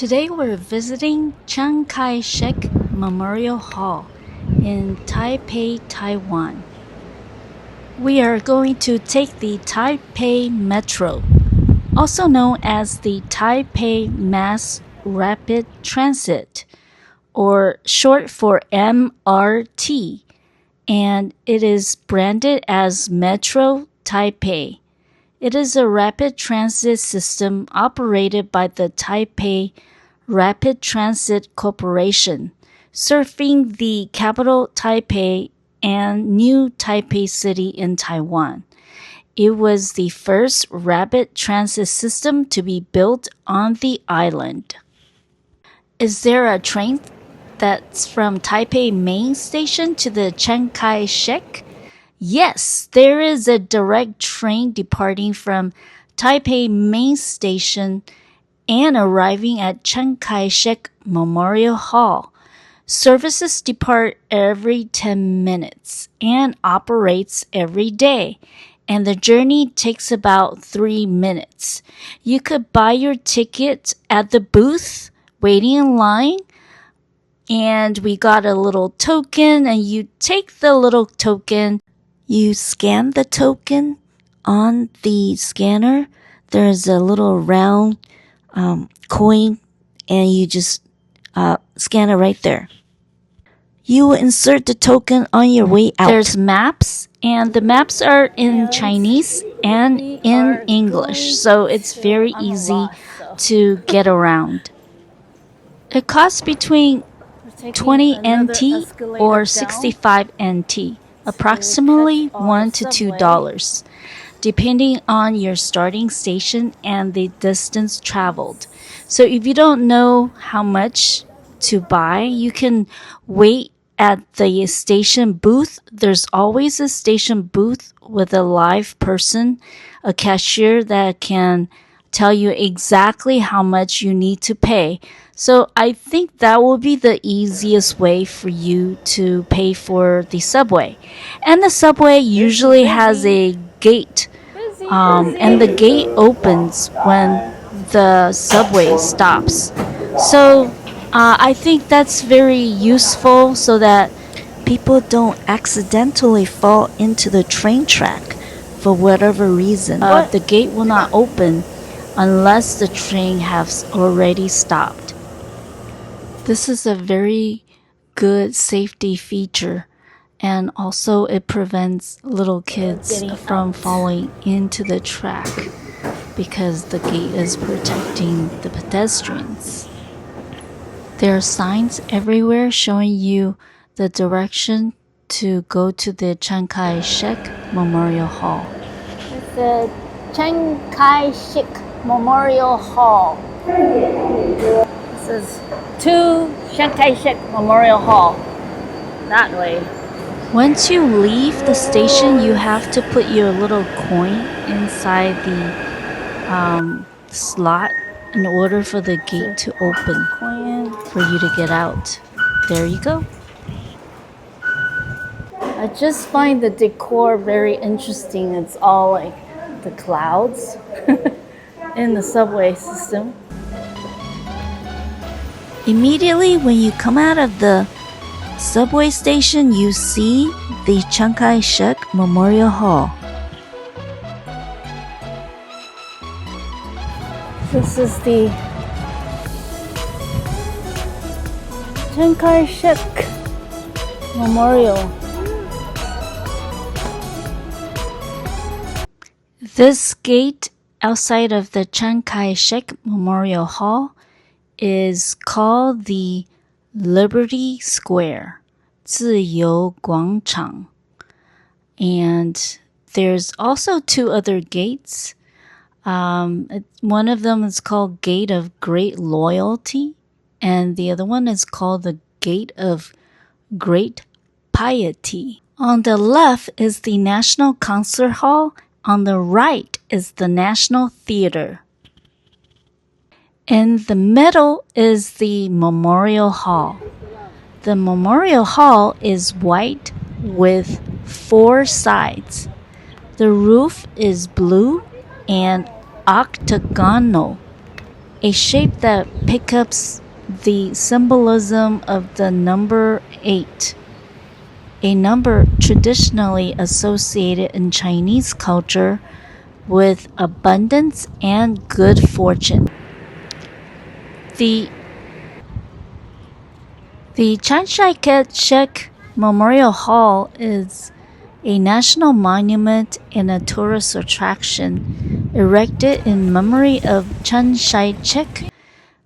Today we're visiting Chiang Kai-shek Memorial Hall in Taipei, Taiwan. We are going to take the Taipei Metro, also known as the Taipei Mass Rapid Transit, or short for MRT, and it is branded as Metro Taipei. It is a rapid transit system operated by the Taipei Rapid Transit Corporation, serving the capital Taipei and New Taipei City in Taiwan. It was the first rapid transit system to be built on the island. Is there a train that's from Taipei Main Station to the Chiang Kai-shek? Yes, there is a direct train departing from Taipei Main Station and arriving at Chiang Kai-shek Memorial Hall. Services depart every 10 minutes and operates every day, and the journey takes about 3 minutes. You could buy your ticket at the booth, waiting in line, and we got a little token, and you take the little token. You scan the token on the scanner. There's a little round coin, and you just scan it right there. You will insert the token on your way out. There's maps, and the maps are in Chinese and in English, so it's very easy to get around. It costs between 20 NT or 65 NT. Approximately $1 to $2, depending on your starting station and the distance traveled. So if you don't know how much to buy, you can wait at the station booth. There's always a station booth with a live person, a cashier that can tell you exactly how much you need to pay. So I think that will be the easiest way for you to pay for the subway. And the subway usually has a gate, and the gate opens when the subway stops. So I think that's very useful so that people don't accidentally fall into the train track for whatever reason. The gate will not open unless the train has already stopped. This is a very good safety feature, and also it prevents little kids from falling into the track because the gate is protecting the pedestrians. There are signs everywhere showing you the direction to go to the Chiang Kai-shek Memorial Hall. It's the Chiang Kai-shek Memorial Hall. This is to Chiang Kai-shek Memorial Hall. That way. Once you leave the station, you have to put your little coin inside the slot in order for the gate to open for you to get out. There you go. I just find the decor very interesting. It's all like the clouds in the subway system. Immediately when you come out of the subway station, you see the Chiang Kai-shek Memorial Hall. This is the Chiang Kai-shek Memorial. This gate outside of the Chiang Kai-shek Memorial Hall is called the Liberty Square, 自由广场. And there's also two other gates. One of them is called Gate of Great Loyalty, and the other one is called the Gate of Great Piety. On the left is the National Concert Hall. On the right is the National Theater. In the middle is the Memorial Hall. The Memorial Hall is white with 4 sides. The roof is blue and octagonal. a shape that picks up the symbolism of the number 8, a number traditionally associated in Chinese culture with abundance and good fortune. The Chiang Kai-shek Memorial Hall is a national monument and a tourist attraction erected in memory of Chiang Kai-shek,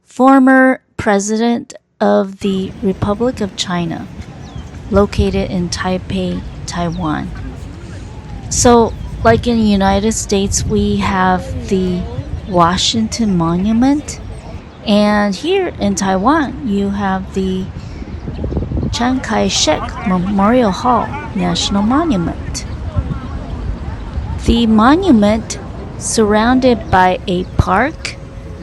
former president of the Republic of China, located in Taipei, Taiwan. So, like in the United States, we have the Washington Monument, and here in Taiwan, you have the Chiang Kai-shek Memorial Hall National Monument. The monument, surrounded by a park,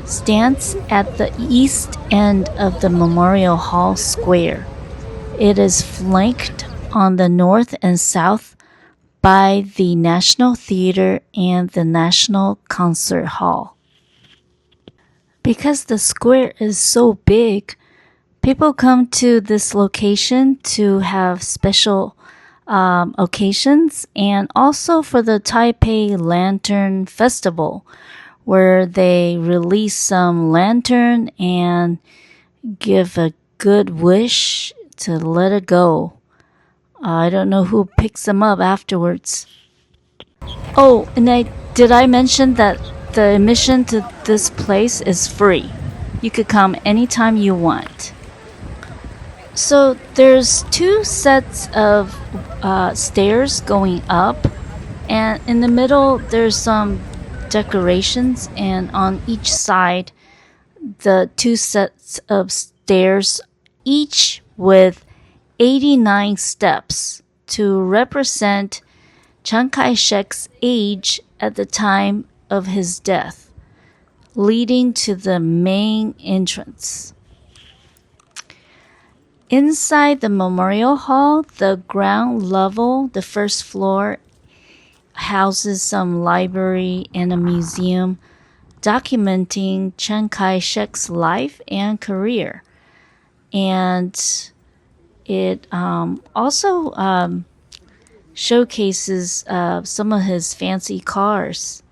stands at the east end of the Memorial Hall Square. It is flanked on the north and south by the National Theater and the National Concert Hall. Because the square is so big, people come to this location to have special occasions, and also for the Taipei Lantern Festival, where they release some lantern and give a good wish to let it go. I don't know who picks them up afterwards. Oh, and did I mention that the admission to this place is free? You could come anytime you want. So there's 2 sets of stairs going up, and in the middle there's some decorations, and on each side the 2 sets of stairs, each with 89 steps to represent Chiang Kai-shek's age at the time of his death, leading to the main entrance. Inside the Memorial Hall, the ground level, the first floor, houses some library and a museum documenting Chiang Kai-shek's life and career. And it also showcases some of his fancy cars.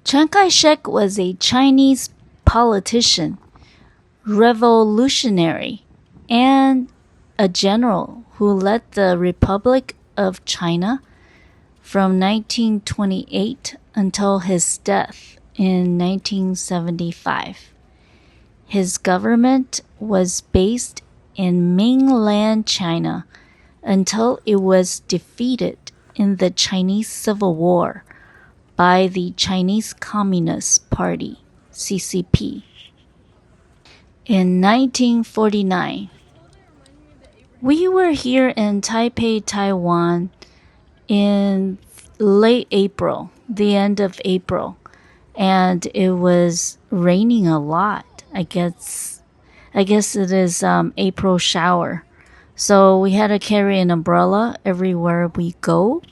Chiang Kai-shek was a Chinese politician, revolutionary, and a general who led the Republic of China from 1928 until his death in 1975. His government was based in mainland China until it was defeated in the Chinese Civil War by the Chinese Communist Party, CCP. In 1949, we were here in Taipei, Taiwan in late April, the end of April, and it was raining a lot. I guess it is April shower. So we had to carry an umbrella everywhere we go.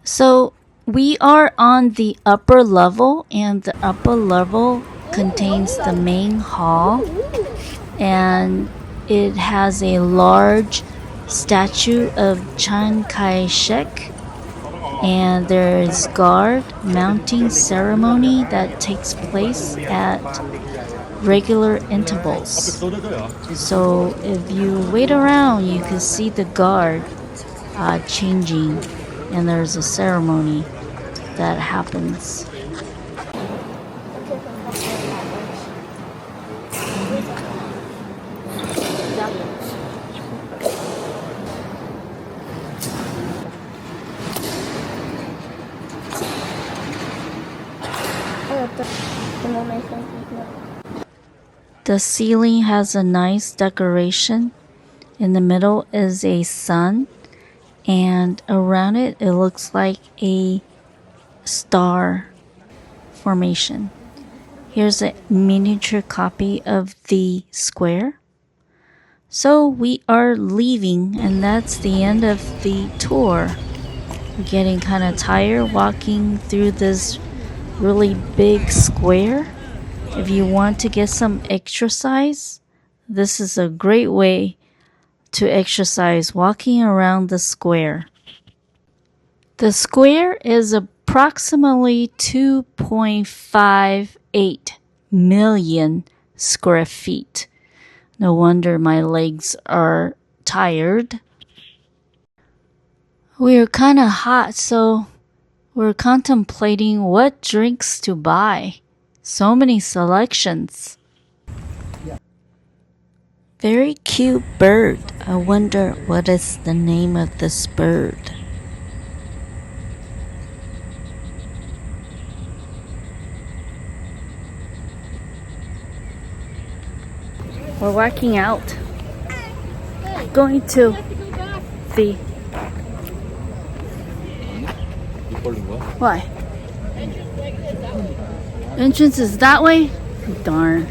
So we are on the upper level, and the upper level contains the main hall, and it has a large statue of Chiang Kai-shek, and there is guard mounting ceremony that takes place at regular intervals. So if you wait around, you can see the guard changing, and there's a ceremony that happens. The ceiling has a nice decoration. In the middle is a sun, and around it, it looks like a star formation. Here's a miniature copy of the square. So we are leaving, and that's the end of the tour. We're getting kind of tired walking through this really big square. If you want to get some exercise, this is a great way to exercise walking around the square. The square is approximately 2.58 million square feet. No wonder my legs are tired. We're kind of hot, so we're contemplating what drinks to buy. So many selections. Very cute bird. I wonder what is the name of this bird. We're walking out. Going to the... Why? Entrance is that way? Darn.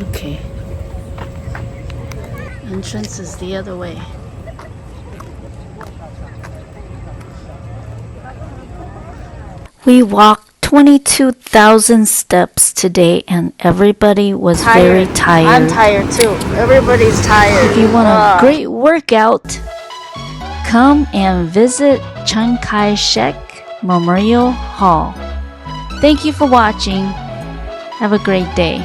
Okay. Entrance is the other way. We walked 22,000 steps today and everybody was very tired. I'm tired too. Everybody's tired. If you want a great workout, come and visit Chiang Kai-shek Memorial Hall. Thank you for watching. Have a great day.